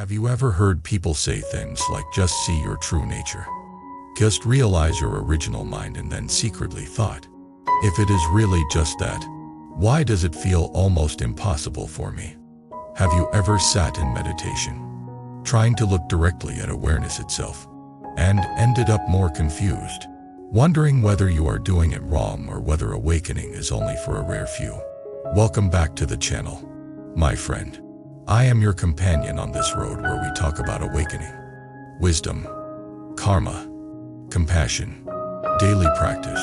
Have you ever heard people say things like, just see your true nature? Just realize your original mind, and then secretly thought, if it is really just that, why does it feel almost impossible for me? Have you ever sat in meditation, trying to look directly at awareness itself, and ended up more confused, wondering whether you are doing it wrong or whether awakening is only for a rare few? Welcome back to the channel, my friend. I am your companion on this road where we talk about awakening, wisdom, karma, compassion, daily practice,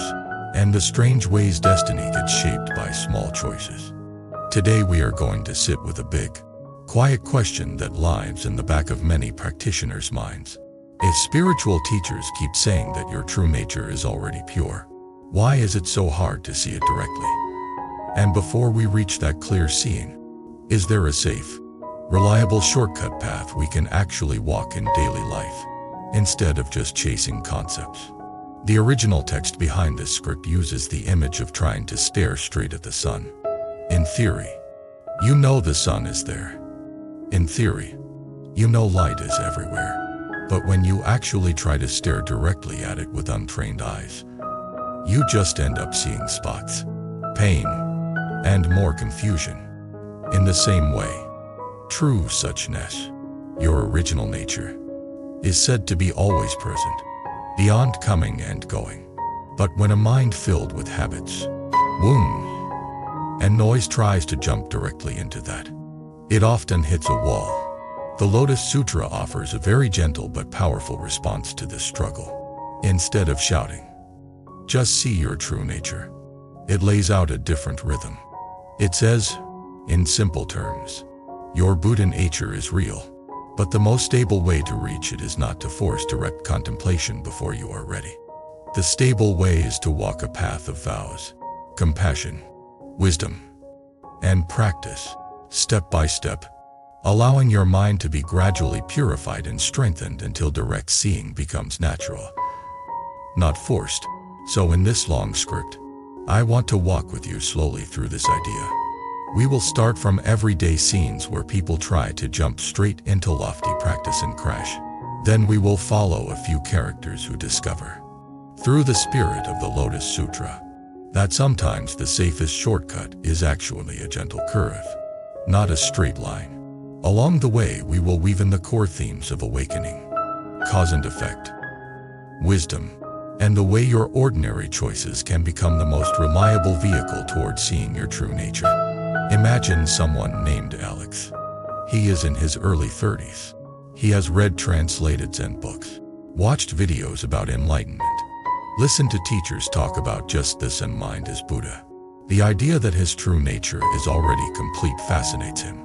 and the strange ways destiny gets shaped by small choices. Today we are going to sit with a big, quiet question that lives in the back of many practitioners' minds. If spiritual teachers keep saying that your true nature is already pure, why is it so hard to see it directly? And before we reach that clear seeing, is there a safe, reliable shortcut path we can actually walk in daily life, instead of just chasing concepts? The original text behind this script uses the image of trying to stare straight at the sun. In theory, you know the sun is there. In theory, you know light is everywhere. But when you actually try to stare directly at it with untrained eyes, you just end up seeing spots, pain, and more confusion. In the same way, true suchness, your original nature, is said to be always present, beyond coming and going. But when a mind filled with habits, wounds, and noise tries to jump directly into that, it often hits a wall. The Lotus Sutra offers a very gentle but powerful response to this struggle. Instead of shouting, just see your true nature, it lays out a different rhythm. It says, in simple terms, your Buddha nature is real, but the most stable way to reach it is not to force direct contemplation before you are ready. The stable way is to walk a path of vows, compassion, wisdom, and practice, step by step, allowing your mind to be gradually purified and strengthened until direct seeing becomes natural, not forced. So in this long script, I want to walk with you slowly through this idea. We will start from everyday scenes where people try to jump straight into lofty practice and crash. Then we will follow a few characters who discover, through the spirit of the Lotus Sutra, that sometimes the safest shortcut is actually a gentle curve, not a straight line. Along the way, we will weave in the core themes of awakening, cause and effect, wisdom, and the way your ordinary choices can become the most reliable vehicle toward seeing your true nature. Imagine someone named Alex. He is in his early 30s. He has read translated Zen books, watched videos about enlightenment, listened to teachers talk about just this and mind as Buddha. The idea that his true nature is already complete fascinates him.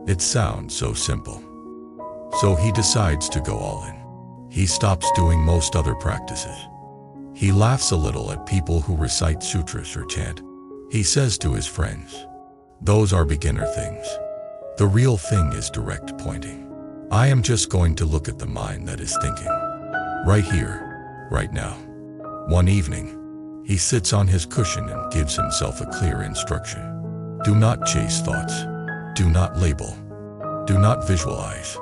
It sounds so simple. So he decides to go all in. He stops doing most other practices. He laughs a little at people who recite sutras or chant. He says to his friends, those are beginner things. The real thing is direct pointing. I am just going to look at the mind that is thinking. Right here, right now. One evening, he sits on his cushion and gives himself a clear instruction. Do not chase thoughts. Do not label. Do not visualize.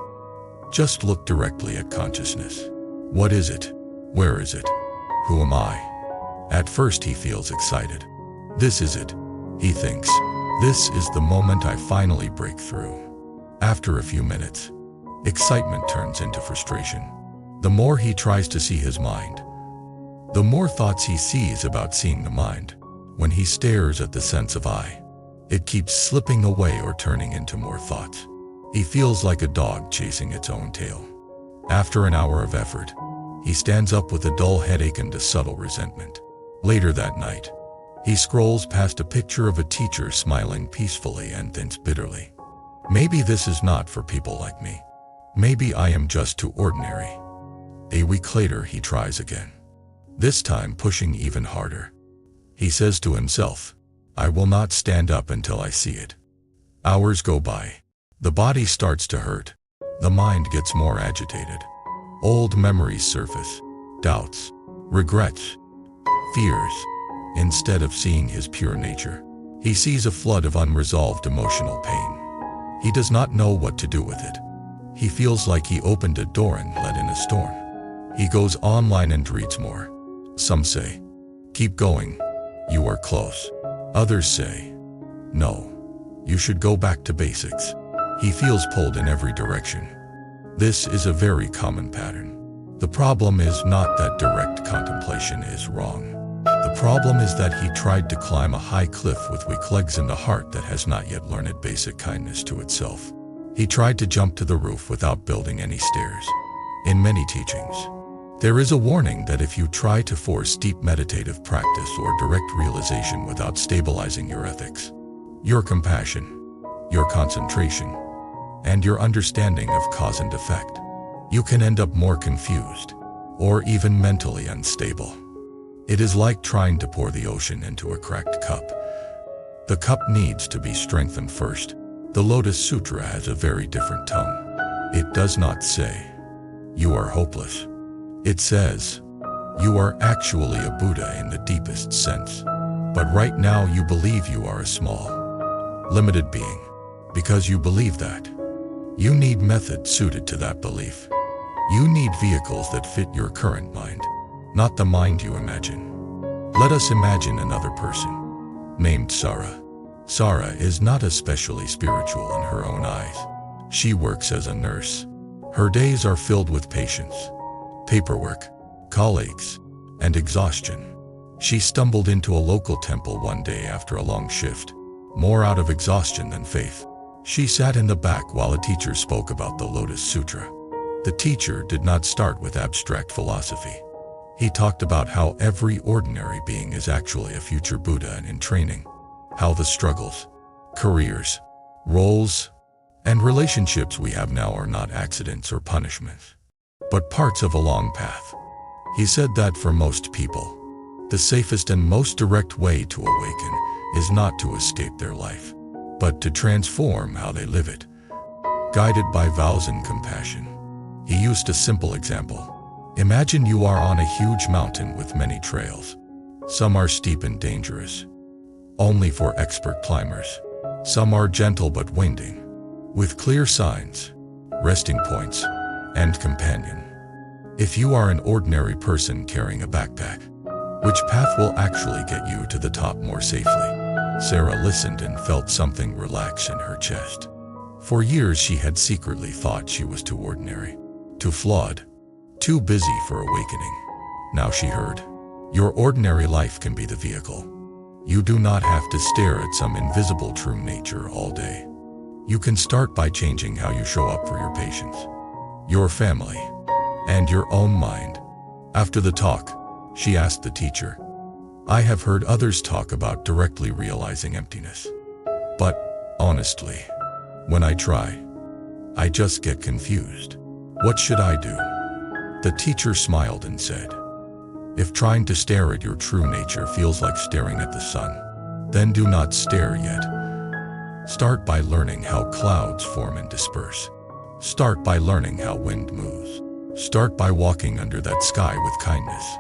Just look directly at consciousness. What is it? Where is it? Who am I? At first he feels excited. This is it, he thinks. This is the moment I finally break through. After a few minutes, excitement turns into frustration. The more he tries to see his mind, the more thoughts he sees about seeing the mind. When he stares at the sense of I, it keeps slipping away or turning into more thoughts. He feels like a dog chasing its own tail. After an hour of effort, he stands up with a dull headache and a subtle resentment. Later that night, he scrolls past a picture of a teacher smiling peacefully and thinks bitterly, maybe this is not for people like me. Maybe I am just too ordinary. A week later, he tries again, this time pushing even harder. He says to himself, I will not stand up until I see it. Hours go by. The body starts to hurt. The mind gets more agitated. Old memories surface, doubts, regrets, fears. Instead of seeing his pure nature, he sees a flood of unresolved emotional pain. He does not know what to do with it. He feels like he opened a door and let in a storm. He goes online and reads more. Some say, "Keep going. You are close." Others say, "No, you should go back to basics." He feels pulled in every direction. This is a very common pattern. The problem is not that direct contemplation is wrong. The problem is that he tried to climb a high cliff with weak legs and a heart that has not yet learned basic kindness to itself. He tried to jump to the roof without building any stairs. In many teachings, there is a warning that if you try to force deep meditative practice or direct realization without stabilizing your ethics, your compassion, your concentration, and your understanding of cause and effect, you can end up more confused or even mentally unstable. It is like trying to pour the ocean into a cracked cup. The cup needs to be strengthened first. The Lotus Sutra has a very different tone. It does not say, "You are hopeless." It says, "You are actually a Buddha in the deepest sense. But right now you believe you are a small, limited being. Because you believe that, you need methods suited to that belief. You need vehicles that fit your current mind, not the mind you imagine." Let us imagine another person, named Sarah. Sarah is not especially spiritual in her own eyes. She works as a nurse. Her days are filled with patience, paperwork, colleagues, and exhaustion. She stumbled into a local temple one day after a long shift, more out of exhaustion than faith. She sat in the back while a teacher spoke about the Lotus Sutra. The teacher did not start with abstract philosophy. He talked about how every ordinary being is actually a future Buddha and in training, how the struggles, careers, roles, and relationships we have now are not accidents or punishments, but parts of a long path. He said that for most people, the safest and most direct way to awaken is not to escape their life, but to transform how they live it, guided by vows and compassion. He used a simple example. Imagine you are on a huge mountain with many trails. Some are steep and dangerous, only for expert climbers. Some are gentle but winding, with clear signs, resting points, and companion. If you are an ordinary person carrying a backpack, which path will actually get you to the top more safely? Sarah listened and felt something relax in her chest. For years she had secretly thought she was too ordinary, too flawed, too busy for awakening. Now she heard, your ordinary life can be the vehicle. You do not have to stare at some invisible true nature all day. You can start by changing how you show up for your patients, your family, and your own mind. After the talk, she asked the teacher, "I have heard others talk about directly realizing emptiness. But, honestly, when I try, I just get confused. What should I do?" The teacher smiled and said, "If trying to stare at your true nature feels like staring at the sun, then do not stare yet. Start by learning how clouds form and disperse. Start by learning how wind moves. Start by walking under that sky with kindness.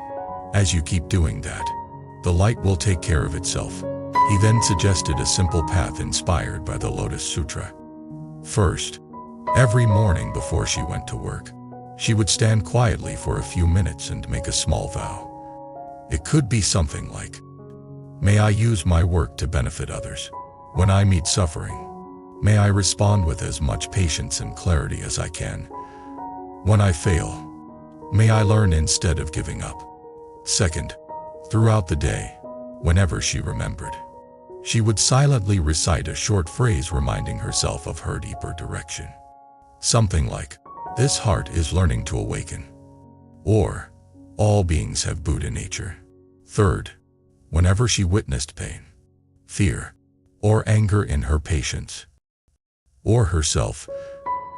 As you keep doing that, the light will take care of itself." He then suggested a simple path inspired by the Lotus Sutra. First, every morning before she went to work, she would stand quietly for a few minutes and make a small vow. It could be something like, "May I use my work to benefit others. When I meet suffering, may I respond with as much patience and clarity as I can. When I fail, may I learn instead of giving up." Second, throughout the day, whenever she remembered, she would silently recite a short phrase reminding herself of her deeper direction. Something like, "This heart is learning to awaken," or "All beings have Buddha nature." Third, whenever she witnessed pain, fear, or anger in her patients or herself,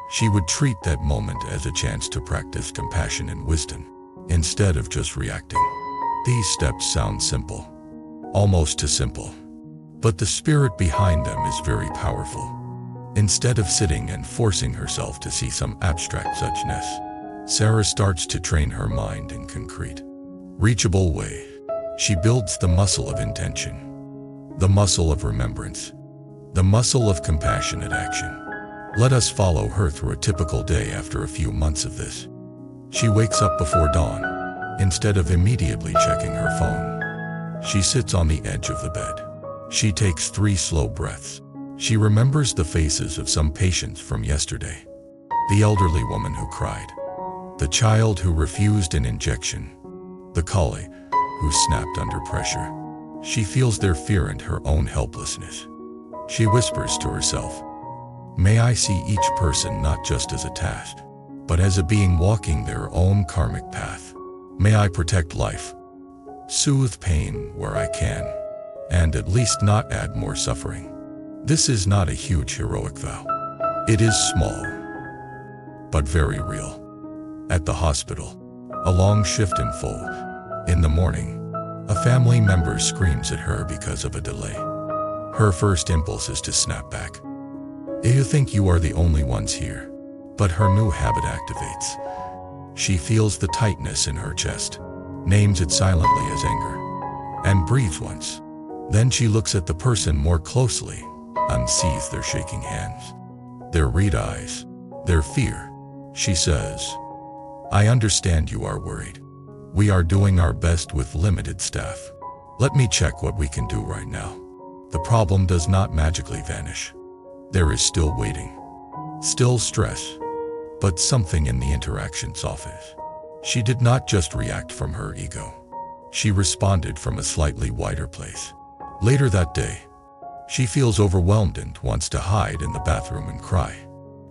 she would treat that moment as a chance to practice compassion and wisdom, instead of just reacting. These steps sound simple, almost too simple, but the spirit behind them is very powerful. Instead of sitting and forcing herself to see some abstract suchness, Sarah starts to train her mind in concrete, reachable way. She builds the muscle of intention, the muscle of remembrance, the muscle of compassionate action. Let us follow her through a typical day after a few months of this. She wakes up before dawn. Instead of immediately checking her phone, she sits on the edge of the bed. She takes 3 slow breaths. She remembers the faces of some patients from yesterday. The elderly woman who cried. The child who refused an injection. The colleague who snapped under pressure. She feels their fear and her own helplessness. She whispers to herself, "May I see each person not just as a task, but as a being walking their own karmic path. May I protect life, soothe pain where I can, and at least not add more suffering." This is not a huge heroic vow. It is small, but very real. At the hospital, a long shift unfolds. In the morning, a family member screams at her because of a delay. Her first impulse is to snap back. You think you are the only ones here, but her new habit activates. She feels the tightness in her chest, names it silently as anger, and breathes once. Then she looks at the person more closely and sees their shaking hands, their red eyes, their fear. She says, "I understand you are worried. We are doing our best with limited staff. Let me check what we can do right now." The problem does not magically vanish. There is still waiting, still stress, but something in the interaction softens. She did not just react from her ego. She responded from a slightly wider place. Later that day, she feels overwhelmed and wants to hide in the bathroom and cry.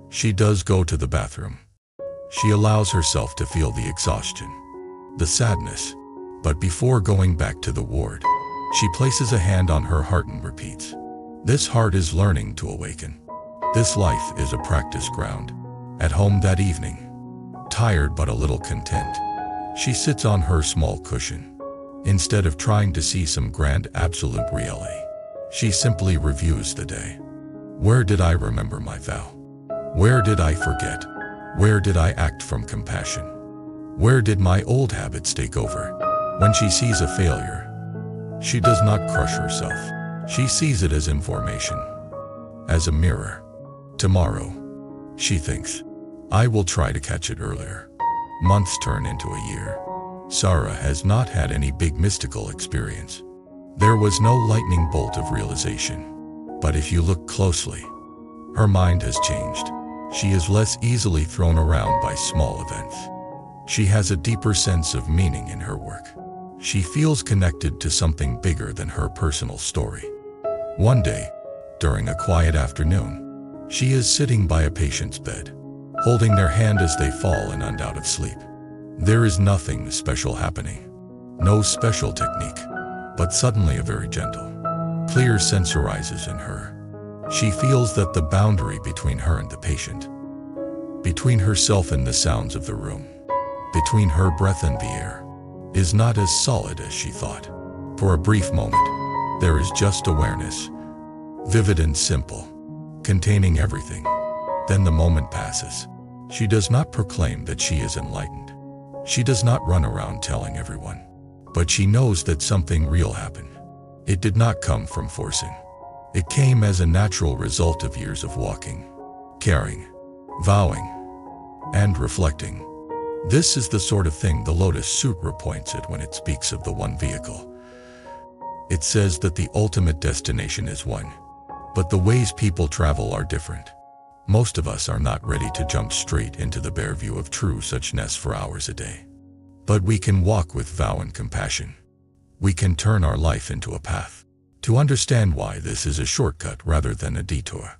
She does go to the bathroom. She allows herself to feel the exhaustion, the sadness, but before going back to the ward, she places a hand on her heart and repeats, "This heart is learning to awaken. This life is a practice ground." At home that evening, tired but a little content, she sits on her small cushion. Instead of trying to see some grand absolute reality, she simply reviews the day. Where did I remember my vow? Where did I forget? Where did I act from compassion? Where did my old habits take over? When she sees a failure, she does not crush herself. She sees it as information, as a mirror. Tomorrow, she thinks, I will try to catch it earlier. Months turn into a year. Sarah has not had any big mystical experience. There was no lightning bolt of realization. But if you look closely, her mind has changed. She is less easily thrown around by small events. She has a deeper sense of meaning in her work. She feels connected to something bigger than her personal story. One day, during a quiet afternoon, she is sitting by a patient's bed, holding their hand as they fall in and out of sleep. There is nothing special happening, no special technique, but suddenly a very gentle, clear sense arises in her. She feels that the boundary between her and the patient, between herself and the sounds of the room, between her breath and the air, is not as solid as she thought. For a brief moment, there is just awareness, vivid and simple, containing everything. Then the moment passes. She does not proclaim that she is enlightened. She does not run around telling everyone. But she knows that something real happened. It did not come from forcing. It came as a natural result of years of walking, caring, vowing, and reflecting. This is the sort of thing the Lotus Sutra points at when it speaks of the one vehicle. It says that the ultimate destination is one, but the ways people travel are different. Most of us are not ready to jump straight into the bare view of true suchness for hours a day. But we can walk with vow and compassion. We can turn our life into a path. To understand why this is a shortcut rather than a detour,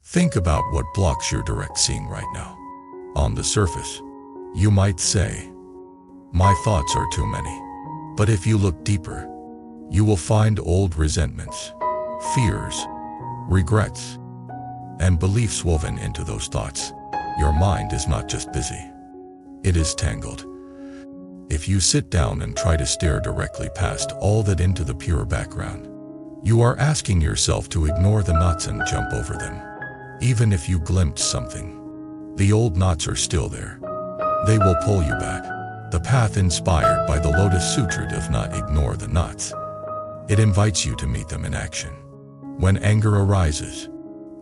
think about what blocks your direct seeing right now. On the surface, you might say, my thoughts are too many. But if you look deeper, you will find old resentments, fears, regrets, and beliefs woven into those thoughts. Your mind is not just busy, it is tangled. If you sit down and try to stare directly past all that into the pure background, you are asking yourself to ignore the knots and jump over them. Even if you glimpse something, the old knots are still there. They will pull you back. The path inspired by the Lotus Sutra does not ignore the knots. It invites you to meet them in action. When anger arises,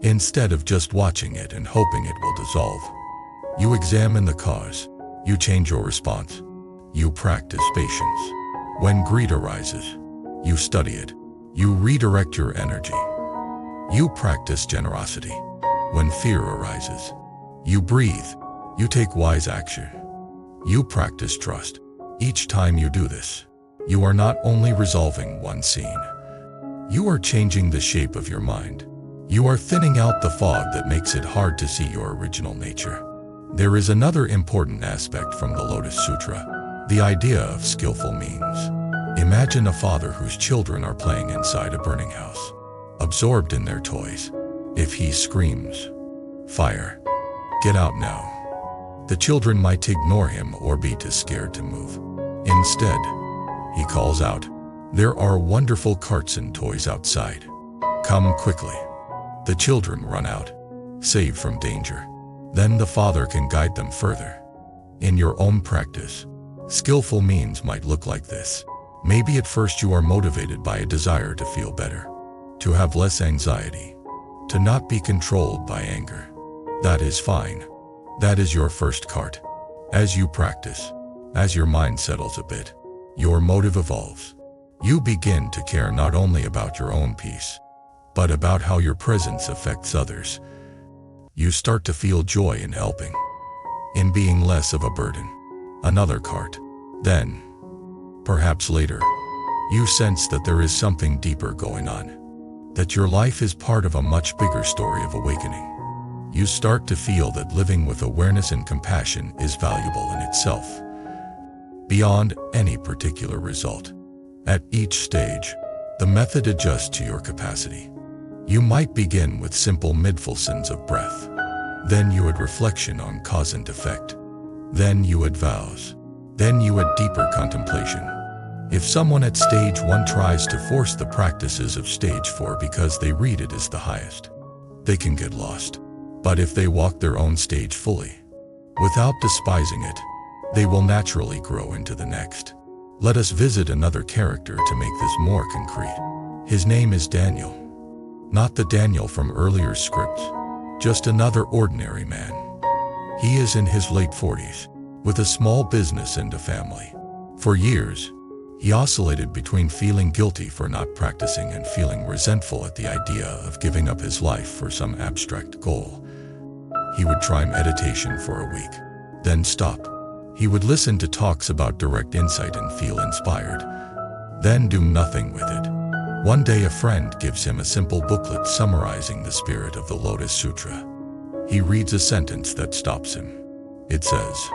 Instead of just watching it and hoping it will dissolve, you examine the cause. You change your response. You practice patience. When greed arises, you study it. You redirect your energy. You practice generosity. When fear arises, you breathe. You take wise action. You practice trust. Each time you do this, you are not only resolving one scene, you are changing the shape of your mind. You are thinning out the fog that makes it hard to see your original nature. There is another important aspect from the Lotus Sutra, the idea of skillful means. Imagine a father whose children are playing inside a burning house, absorbed in their toys. If he screams, "Fire! Get out now!" the children might ignore him or be too scared to move. Instead, he calls out, "There are wonderful carts and toys outside. Come quickly." The children run out, saved from danger. Then the father can guide them further. In your own practice, skillful means might look like this. Maybe at first you are motivated by a desire to feel better, to have less anxiety, to not be controlled by anger. That is fine. That is your first cart. As you practice, as your mind settles a bit, your motive evolves. You begin to care not only about your own peace, but about how your presence affects others. You start to feel joy in helping, in being less of a burden. Another cart. Then, perhaps later, you sense that there is something deeper going on, that your life is part of a much bigger story of awakening. You start to feel that living with awareness and compassion is valuable in itself, beyond any particular result. At each stage, the method adjusts to your capacity. You might begin with simple mindfulness of breath. Then you add reflection on cause and effect. Then you add vows. Then you add deeper contemplation. If someone at stage 1 tries to force the practices of stage 4 because they read it as the highest, they can get lost. But if they walk their own stage fully, without despising it, they will naturally grow into the next. Let us visit another character to make this more concrete. His name is Daniel. Not the Daniel from earlier scripts, just another ordinary man. He is in his late 40s, with a small business and a family. For years, he oscillated between feeling guilty for not practicing and feeling resentful at the idea of giving up his life for some abstract goal. He would try meditation for a week, then stop. He would listen to talks about direct insight and feel inspired, then do nothing with it. One day a friend gives him a simple booklet summarizing the spirit of the Lotus Sutra. He reads a sentence that stops him. It says,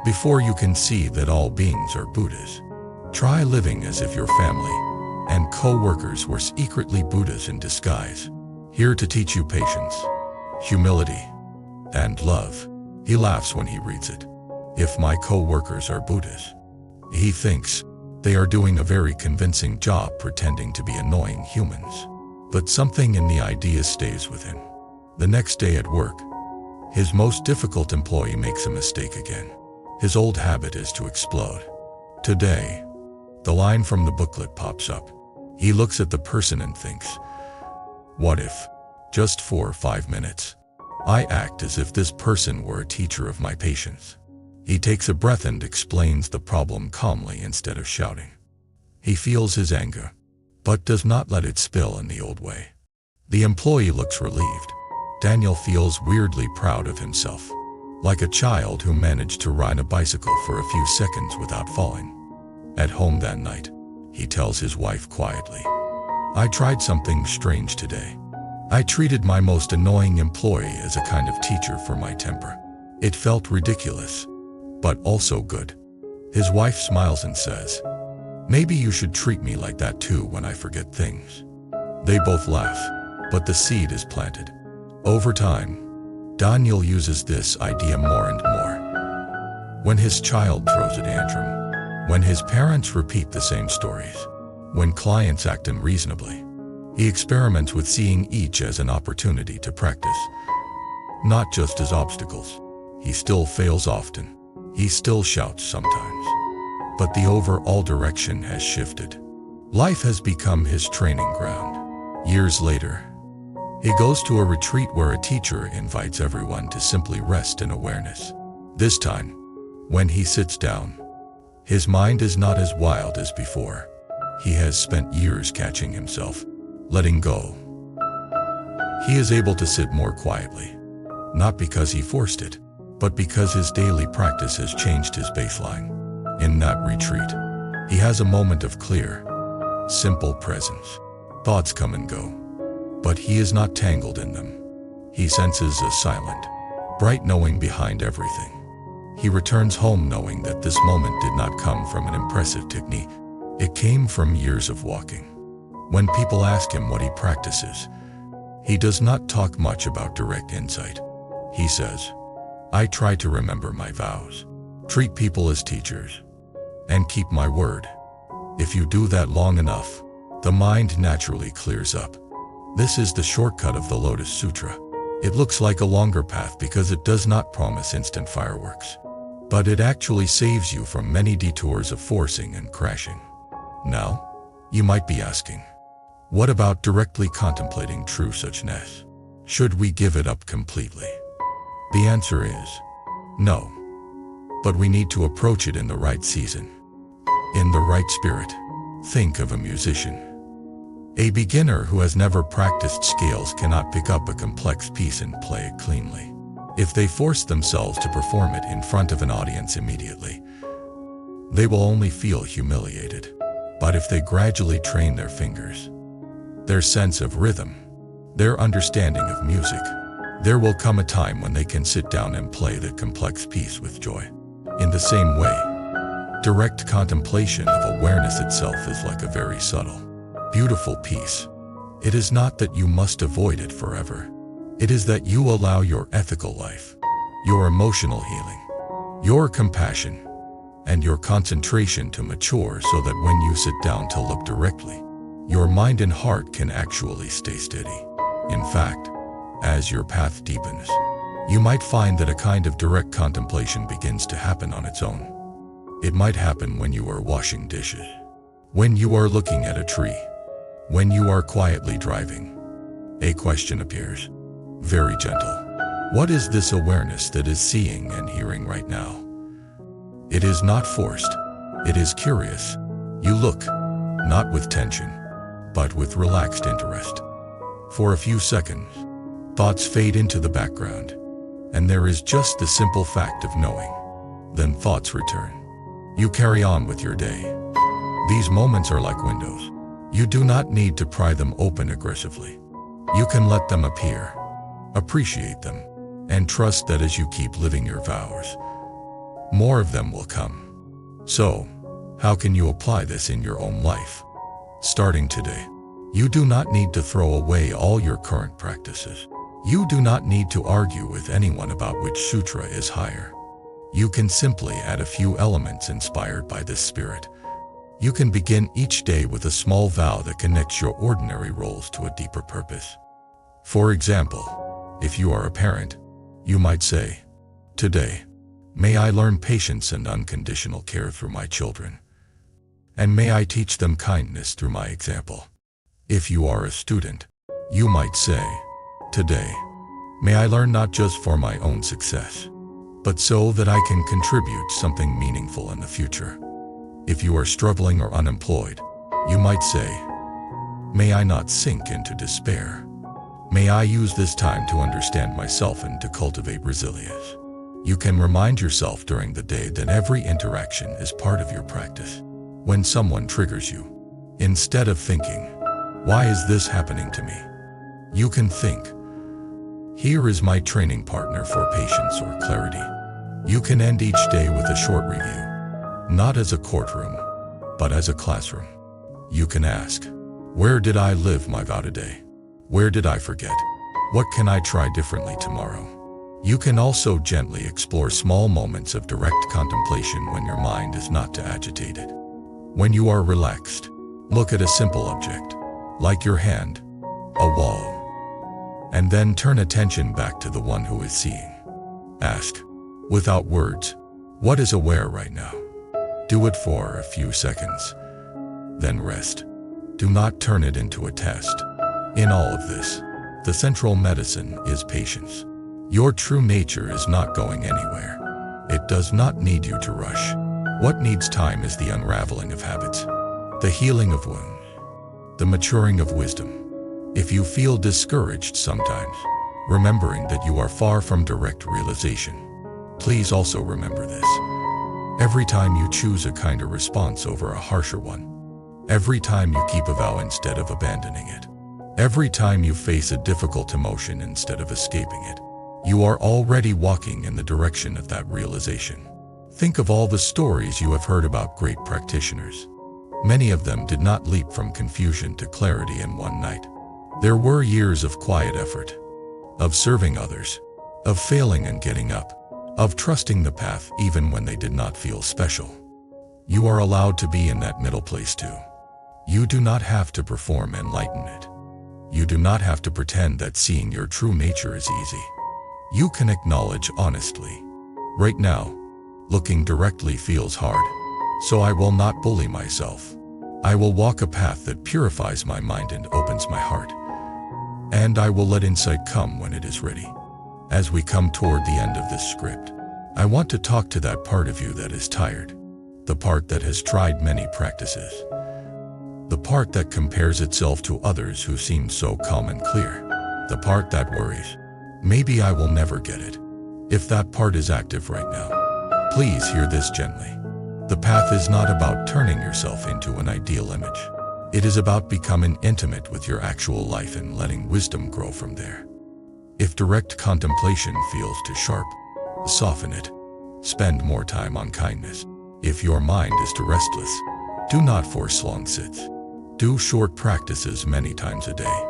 "Before you can see that all beings are Buddhas, try living as if your family and co-workers were secretly Buddhas in disguise, here to teach you patience, humility, and love." He laughs when he reads it. If my co-workers are Buddhas, he thinks, they are doing a very convincing job pretending to be annoying humans. But something in the idea stays with him. The next day at work, his most difficult employee makes a mistake again. His old habit is to explode. Today, the line from the booklet pops up. He looks at the person and thinks, what if, just for 5 minutes, I act as if this person were a teacher of my patience? He takes a breath and explains the problem calmly instead of shouting. He feels his anger, but does not let it spill in the old way. The employee looks relieved. Daniel feels weirdly proud of himself, like a child who managed to ride a bicycle for a few seconds without falling. At home that night, he tells his wife quietly, "I tried something strange today. I treated my most annoying employee as a kind of teacher for my temper. It felt ridiculous, but also good." His wife smiles and says, "Maybe you should treat me like that too when I forget things." They both laugh, but the seed is planted. Over time, Daniel uses this idea more and more. When his child throws a tantrum, when his parents repeat the same stories, when clients act unreasonably, he experiments with seeing each as an opportunity to practice, not just as obstacles. He still fails often. He still shouts sometimes. But the overall direction has shifted. Life has become his training ground. Years later, He goes to a retreat where a teacher invites everyone to simply rest in awareness. This time, when he sits down, his mind is not as wild as before. He has spent years catching himself, letting go. He is able to sit more quietly, not because he forced it, but because his daily practice has changed his baseline. In that retreat, he has a moment of clear, simple presence. Thoughts come and go, but he is not tangled in them. He senses a silent, bright knowing behind everything. He returns home knowing that this moment did not come from an impressive technique. It came from years of walking. When people ask him what he practices, he does not talk much about direct insight. He says, "I try to remember my vows, treat people as teachers, and keep my word." If you do that long enough, the mind naturally clears up. This is the shortcut of the Lotus Sutra. It looks like a longer path because it does not promise instant fireworks, but it actually saves you from many detours of forcing and crashing. Now, you might be asking, what about directly contemplating true suchness? Should we give it up completely? The answer is no, but we need to approach it in the right season, in the right spirit. Think of a musician. A beginner who has never practiced scales cannot pick up a complex piece and play it cleanly. If they force themselves to perform it in front of an audience immediately, they will only feel humiliated. But if they gradually train their fingers, their sense of rhythm, their understanding of music, there will come a time when they can sit down and play that complex piece with joy. In the same way, direct contemplation of awareness itself is like a very subtle, beautiful piece. It is not that you must avoid it forever. It is that you allow your ethical life, your emotional healing, your compassion, and your concentration to mature so that when you sit down to look directly, your mind and heart can actually stay steady. In fact, as your path deepens, you might find that a kind of direct contemplation begins to happen on its own. It might happen when you are washing dishes, when you are looking at a tree, when you are quietly driving. A question appears, very gentle. What is this awareness that is seeing and hearing right now? It is not forced. It is curious. You look, not with tension, but with relaxed interest. For a few seconds, thoughts fade into the background, and there is just the simple fact of knowing. Then thoughts return. You carry on with your day. These moments are like windows. You do not need to pry them open aggressively. You can let them appear, appreciate them, and trust that as you keep living your vows, more of them will come. So, how can you apply this in your own life? Starting today, you do not need to throw away all your current practices. You do not need to argue with anyone about which sutra is higher. You can simply add a few elements inspired by this spirit. You can begin each day with a small vow that connects your ordinary roles to a deeper purpose. For example, if you are a parent, you might say, "Today, may I learn patience and unconditional care through my children. And may I teach them kindness through my example." If you are a student, you might say, "Today, may I learn not just for my own success, but so that I can contribute something meaningful in the future." If you are struggling or unemployed, you might say, "May I not sink into despair. May I use this time to understand myself and to cultivate resilience." You can remind yourself during the day that every interaction is part of your practice. When someone triggers you, instead of thinking, "Why is this happening to me?" you can think, "Here is my training partner for patience or clarity." You can end each day with a short review, not as a courtroom, but as a classroom. You can ask, "Where did I live my vow today? Where did I forget? What can I try differently tomorrow?" You can also gently explore small moments of direct contemplation when your mind is not too agitated. When you are relaxed, look at a simple object, like your hand, a wall, and then turn attention back to the one who is seeing. Ask, without words, "What is aware right now?" Do it for a few seconds, then rest. Do not turn it into a test. In all of this, The central medicine is patience. Your true nature is not going anywhere. It does not need you to rush. What needs time is the unraveling of habits, the healing of wounds, the maturing of wisdom. If you feel discouraged sometimes, remembering that you are far from direct realization, please also remember this. Every time you choose a kinder response over a harsher one, every time you keep a vow instead of abandoning it, every time you face a difficult emotion instead of escaping it, you are already walking in the direction of that realization. Think of all the stories you have heard about great practitioners. Many of them did not leap from confusion to clarity in one night. There were years of quiet effort, of serving others, of failing and getting up, of trusting the path even when they did not feel special. You are allowed to be in that middle place too. You do not have to perform enlightenment. You do not have to pretend that seeing your true nature is easy. You can acknowledge honestly. Right now, looking directly feels hard, so I will not bully myself. I will walk a path that purifies my mind and opens my heart. And I will let insight come when it is ready. As we come toward the end of this script, I want to talk to that part of you that is tired, the part that has tried many practices, the part that compares itself to others who seem so calm and clear, the part that worries, maybe I will never get it. If that part is active right now, please hear this gently. The path is not about turning yourself into an ideal image. It is about becoming intimate with your actual life and letting wisdom grow from there. If direct contemplation feels too sharp, soften it. Spend more time on kindness. If your mind is too restless, do not force long sits. Do short practices many times a day.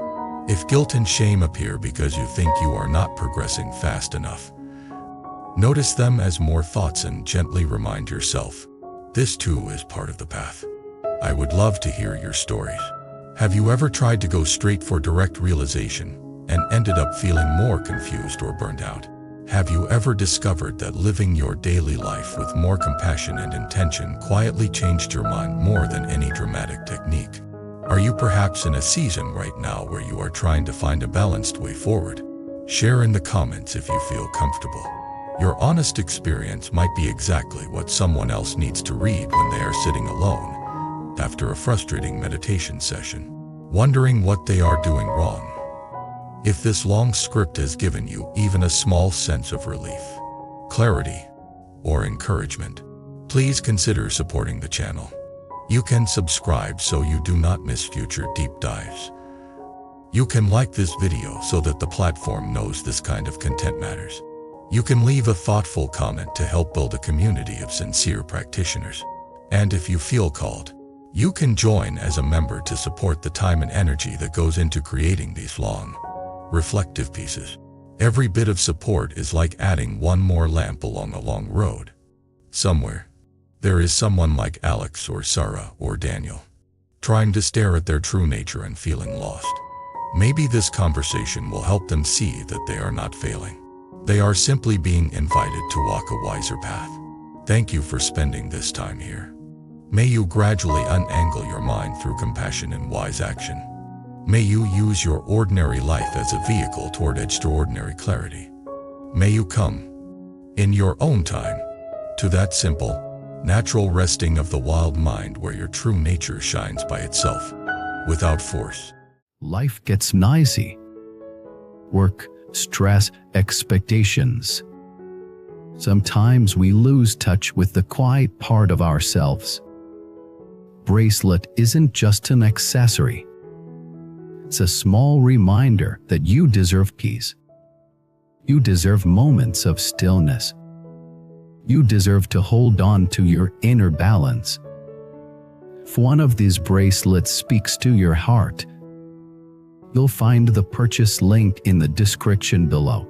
If guilt and shame appear because you think you are not progressing fast enough, notice them as more thoughts and gently remind yourself, this too is part of the path. I would love to hear your stories. Have you ever tried to go straight for direct realization and ended up feeling more confused or burned out? Have you ever discovered that living your daily life with more compassion and intention quietly changed your mind more than any dramatic technique? Are you perhaps in a season right now where you are trying to find a balanced way forward? Share in the comments if you feel comfortable. Your honest experience might be exactly what someone else needs to read when they are sitting alone after a frustrating meditation session, wondering what they are doing wrong. If this long script has given you even a small sense of relief, clarity, or encouragement, please consider supporting the channel. You can subscribe so you do not miss future deep dives. You can like this video so that the platform knows this kind of content matters. You can leave a thoughtful comment to help build a community of sincere practitioners. And if you feel called, you can join as a member to support the time and energy that goes into creating these long, reflective pieces. Every bit of support is like adding one more lamp along a long road. Somewhere, there is someone like Alex or Sarah or Daniel, trying to stare at their true nature and feeling lost. Maybe this conversation will help them see that they are not failing. They are simply being invited to walk a wiser path. Thank you for spending this time here. May you gradually unangle your mind through compassion and wise action. May you use your ordinary life as a vehicle toward extraordinary clarity. May you come, in your own time, to that simple, natural resting of the wild mind where your true nature shines by itself, without force. Life gets noisy. Work, stress, expectations. Sometimes we lose touch with the quiet part of ourselves. Bracelet isn't just an accessory. It's a small reminder that you deserve peace. You deserve moments of stillness. You deserve to hold on to your inner balance. If one of these bracelets speaks to your heart, you'll find the purchase link in the description below.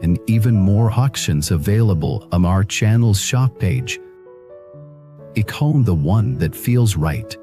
And even more auctions available on our channel's shop page. Pick home the one that feels right.